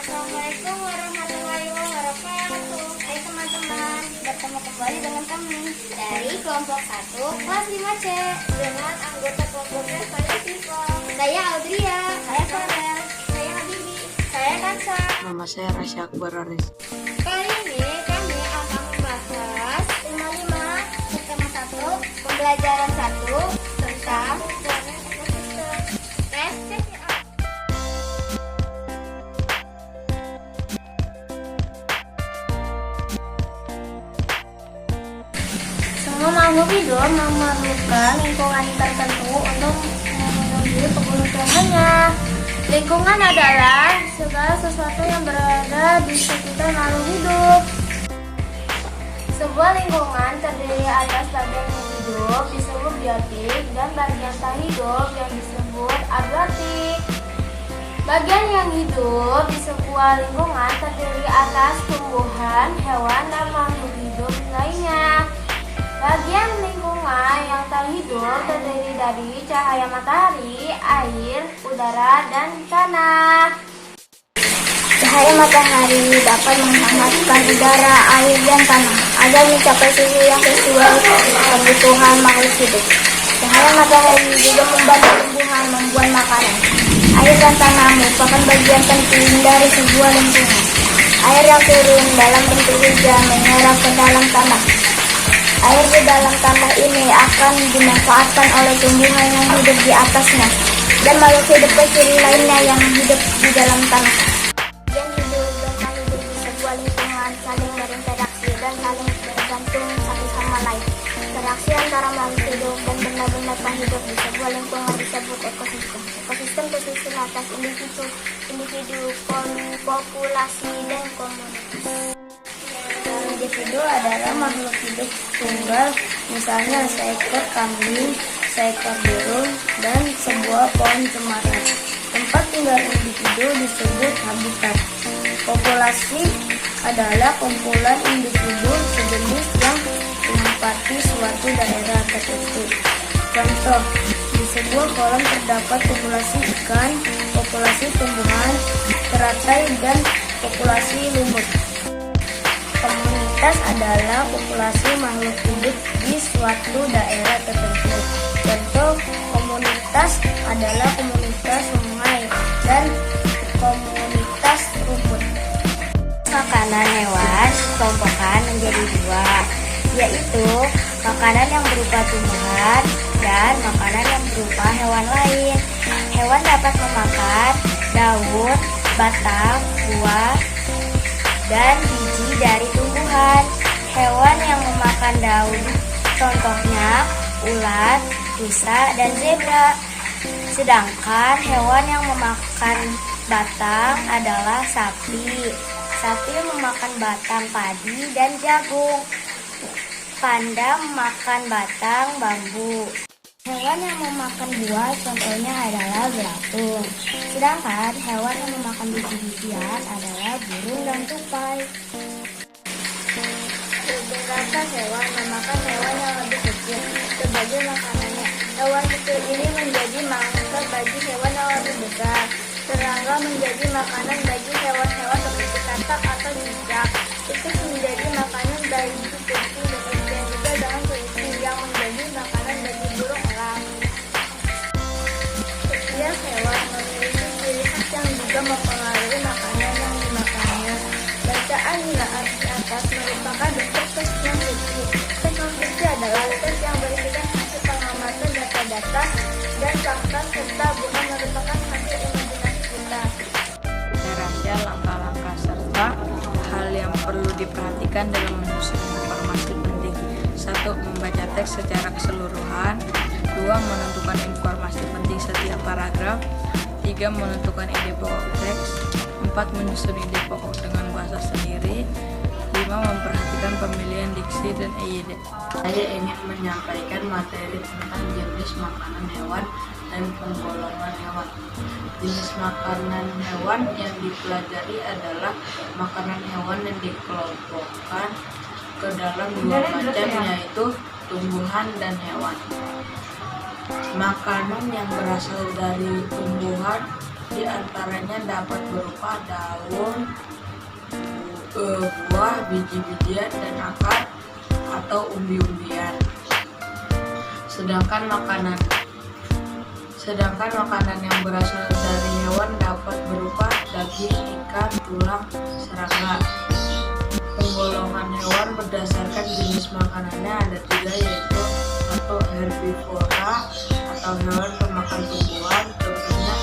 Assalamualaikum warahmatullahi wabarakatuh. Hai teman-teman, bertemu kembali dengan kami dari kelompok 1 kelas 5C dengan anggota kelompoknya saya Siva, saya Audria, saya Farel, saya Habibi, saya Kansa. Nama saya Rasya Akbar Aris. Kali ini kami akan membahas 55 tema 1 pembelajaran 1 tentang planet ekosistem. Let's check it out. Semua makhluk hidup memerlukan lingkungan tertentu untuk memenuhi kebutuhannya. Lingkungan adalah segala sesuatu yang berada di sekitar makhluk hidup. Sebuah lingkungan terdiri atas bagian yang hidup disebut biotik dan bagian tak hidup yang disebut abiotik. Bagian yang hidup di sebuah lingkungan terdiri atas tumbuhan, hewan, dan makhluk hidup lainnya. Bagian lingkungan yang tak hidup terdiri dari cahaya matahari, air, udara, dan tanah. Cahaya matahari dapat menghangatkan udara, air, dan tanah agar mencapai suhu yang sesuai kebutuhan makhluk hidup. Cahaya matahari juga membantu tumbuhan membuat makanan. Air dan tanah merupakan bagian penting dari sebuah lingkungan. Air yang turun dalam bentuk hujan menyerap ke dalam tanah. Air di dalam tanah ini akan dimanfaatkan oleh tumbuhan yang hidup di atasnya dan makhluk hidup kecil lainnya yang hidup di dalam tanah. Yang hidup dan tak hidup di sebuah lingkungan saling berinteraksi dan saling bergantung satu sama lain. Interaksi antara makhluk hidup dan benda-benda tak hidup di sebuah lingkungan disebut ekosistem. Ekosistem tersusun atas individu, populasi, dan komunitas. Individu adalah makhluk hidup tunggal, misalnya seekor kambing, seekor burung, dan sebuah pohon cemara. Tempat tinggal individu disebut habitat. Populasi adalah kumpulan individu sejenis yang menempati suatu daerah tertentu. Contoh, di sebuah kolam terdapat populasi ikan, populasi tumbuhan, teratai, dan populasi lumut. Komunitas adalah populasi makhluk hidup di suatu daerah tertentu. Contoh komunitas adalah komunitas sungai dan komunitas rumput. Makanan hewan dikelompokkan menjadi dua, yaitu makanan yang berupa tumbuhan dan makanan yang berupa hewan lain. Hewan dapat memakan daun, batang, buah, dan biji dari tumbuhan. Hewan yang memakan daun contohnya ulat, rusa, dan zebra. Sedangkan hewan yang memakan batang adalah sapi. Sapi memakan batang padi dan jagung. Panda memakan batang bambu. Hewan yang memakan buah contohnya adalah belatung. Sedangkan hewan yang memakan biji-bijian adalah burung dan tupai. Beberapa hewan memakan hewan yang lebih kecil sebagai makanannya. Hewan kecil ini menjadi mangsa bagi hewan yang lebih besar. Serangga menjadi makanan bagi hewan-hewan seperti katak atau cicak. Tikus menjadi makanan bagi kucing, demikian juga dengan kelinci yang menjadi makanan bagi burung elang. Setiap hewan memiliki ciri khas yang juga mempengaruhi makanan yang dimakannya. Bacaan di atas merupakan bentuk tes yang suci. Tes yang suci adalah tes yang berisikan hasil pengamatan data-data dan fakta serta bukan merupakan hasil imajinasi kita. Rasya langkah-langkah serta hal yang perlu diperhatikan dalam menyusun informasi penting. 1. Membaca teks secara keseluruhan. 2. Menentukan informasi penting setiap paragraf. 3. Menentukan ide pokok teks. 4. Menyusun ide pokok dengan bahasa sendiri. 5. Memperhatikan pemilihan diksi dan EYD. Saya ingin menyampaikan materi tentang jenis makanan hewan dan penggolongan hewan. Jenis makanan hewan yang dipelajari adalah makanan hewan yang dikelompokkan ke dalam dua macam, yaitu tumbuhan dan hewan. Makanan yang berasal dari tumbuhan Di antaranya dapat berupa daun, buah, biji-bijian, dan akar atau umbi-umbian. Sedangkan makanan yang berasal dari hewan dapat berupa daging, ikan, tulang, serangga. Penggolongan hewan berdasarkan jenis makanannya ada 3, yaitu 1. Herbivora atau hewan pemakan tumbuhan, contohnya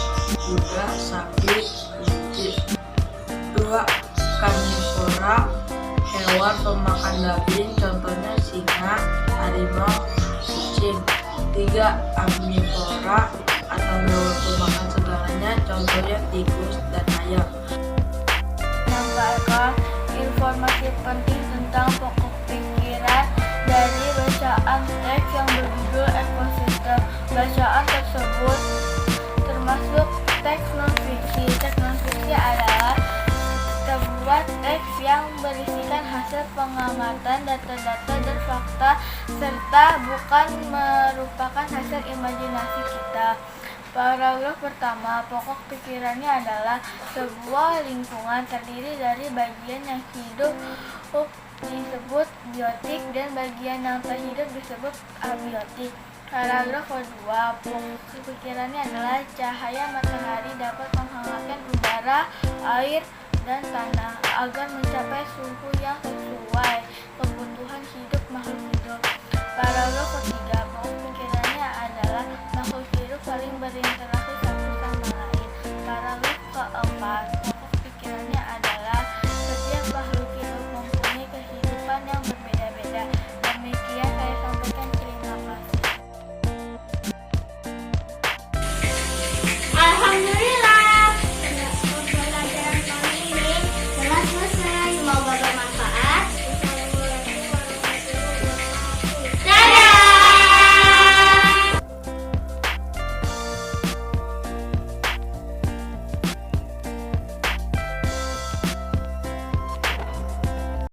kuda, sapi, kelinci. 2. Karnivora, hewan pemakan daging, contohnya singa, harimau, kucing. 3. Omnivora atau hewan pemakan segalanya, contohnya tikus dan ayam. Menambahkan informasi penting tentang pokok pikiran dari bacaan teks yang berjudul ekosistem. Bacaan tersebut termasuk teks non-fiksi. Teks non-fiksi adalah sebuah teks yang berisikan hasil pengamatan, data-data, dan fakta, serta bukan merupakan hasil imajinasi kita. Paragraf pertama, pokok pikirannya adalah sebuah lingkungan terdiri dari bagian yang hidup disebut biotik dan bagian yang tak hidup disebut abiotik. Paragraf kedua, pokok pikirannya adalah cahaya matahari dapat menghangatkan udara, air, dan tanah agar mencapai suhu yang sesuai kebutuhan hidup makhluk hidup. Paragraf ketiga, pokok pikirannya adalah makhluk hidup saling berinteraksi